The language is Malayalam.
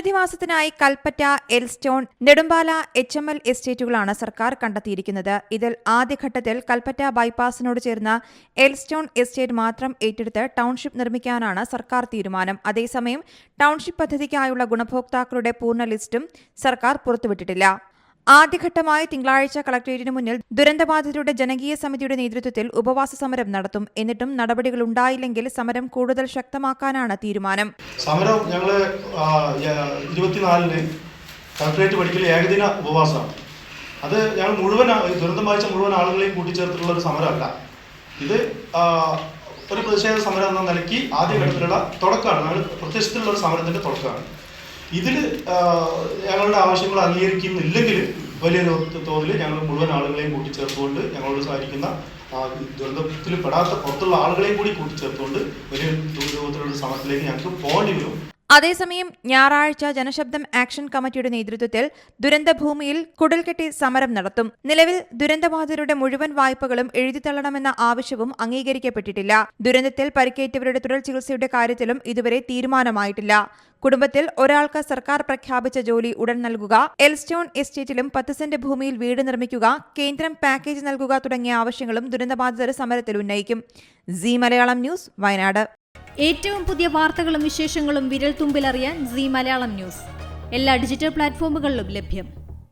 പുനരധിവാസത്തിനായി കൽപ്പറ്റ, എൽസ്റ്റോൺ, നെടുമ്പാല, HML എസ്റ്റേറ്റുകളാണ് സർക്കാർ കണ്ടെത്തിയിരിക്കുന്നത്. ഇതിൽ ആദ്യഘട്ടത്തിൽ കൽപ്പറ്റ ബൈപ്പാസിനോട് ചേർന്ന എൽസ്റ്റോൺ എസ്റ്റേറ്റ് മാത്രം ഏറ്റെടുത്ത് ടൗൺഷിപ്പ് നിർമ്മിക്കാനാണ് സർക്കാർ തീരുമാനം. അതേസമയം ടൗൺഷിപ്പ് പദ്ധതിക്കായുള്ള ഗുണഭോക്താക്കളുടെ പൂർണ്ണ ലിസ്റ്റും സർക്കാർ പുറത്തുവിട്ടിട്ടില്ല. ആദ്യഘട്ടമായി തിങ്കളാഴ്ച കളക്ടറേറ്റിന് മുന്നിൽ ദുരന്തബാധിതരുടെ ജനകീയ സമിതിയുടെ നേതൃത്വത്തിൽ ഉപവാസ സമരം നടത്തും. എന്നിട്ടും നടപടികൾ ഉണ്ടായില്ലെങ്കിൽ സമരം കൂടുതൽ ശക്തമാക്കാനാണ് തീരുമാനം. സമരം ഞങ്ങൾ 24-ന് കളക്ടറേറ്റ് പഠിക്കൽ ഏകദിന ഉപവാസമാണ്. അത് ഞങ്ങൾ ദുരന്തം ബാധിച്ച മുഴുവൻ ആളുകളെയും കൂട്ടിച്ചേർത്തിട്ടുള്ള ഒരു സമരമല്ല. ഇത് ഒരു പ്രതിഷേധ സമരം എന്ന നിലയ്ക്ക് ആദ്യഘട്ടത്തിലുള്ള തുടക്കമാണ്. ഞങ്ങൾ പ്രത്യക്ഷത്തിലുള്ള ഒരു സമരത്തിന്റെ തുടക്കമാണ്. ഇതിൽ ഞങ്ങളുടെ ആവശ്യങ്ങൾ അംഗീകരിക്കുന്നില്ലെങ്കിൽ വലിയ തോതിൽ ഞങ്ങൾ മുഴുവൻ ആളുകളെയും കൂട്ടിച്ചേർത്തുകൊണ്ട് ഞങ്ങളോട് സഹായിക്കുന്ന ദുരന്തത്തിൽ പെടാത്ത പുറത്തുള്ള ആളുകളെയും കൂടി കൂട്ടിച്ചേർത്തുകൊണ്ട് വലിയ രൂപത്തിലുള്ള സമരത്തിലേക്ക് ഞങ്ങൾക്ക് പോകേണ്ടി വരും. അതേസമയം ഞായറാഴ്ച ജനശബ്ദം ആക്ഷൻ കമ്മിറ്റിയുടെ നേതൃത്വത്തിൽ ദുരന്തഭൂമിയിൽ കുടൽകെട്ടി സമരം നടത്തും. നിലവിൽ ദുരന്തബാധിതരുടെ മുഴുവൻ വായ്പകളും എഴുതിത്തള്ളണമെന്ന ആവശ്യവും അംഗീകരിക്കപ്പെട്ടിട്ടില്ല. ദുരന്തത്തിൽ പരിക്കേറ്റവരുടെ തുടർ ചികിത്സയുടെ കാര്യത്തിലും ഇതുവരെ തീരുമാനമായിട്ടില്ല. കുടുംബത്തിൽ ഒരാൾക്ക് സർക്കാർ പ്രഖ്യാപിച്ച ജോലി ഉടൻ നൽകുക, എൽസ്റ്റോൺ എസ്റ്റേറ്റിലും 10 സെന്റ് ഭൂമിയിൽ വീട് നിർമ്മിക്കുക, കേന്ദ്രം പാക്കേജ് നൽകുക തുടങ്ങിയ ആവശ്യങ്ങളും ദുരന്തബാധിതർ സമരത്തിൽ ഉന്നയിക്കും. Zee Malayalam news, Wayanad. ഏറ്റവും പുതിയ വാർത്തകളും വിശേഷങ്ങളും വിരൽ തുമ്പിലറിയാൻ സീ മലയാളം ന്യൂസ് എല്ലാ ഡിജിറ്റൽ പ്ലാറ്റ്ഫോമുകളിലും ലഭ്യം.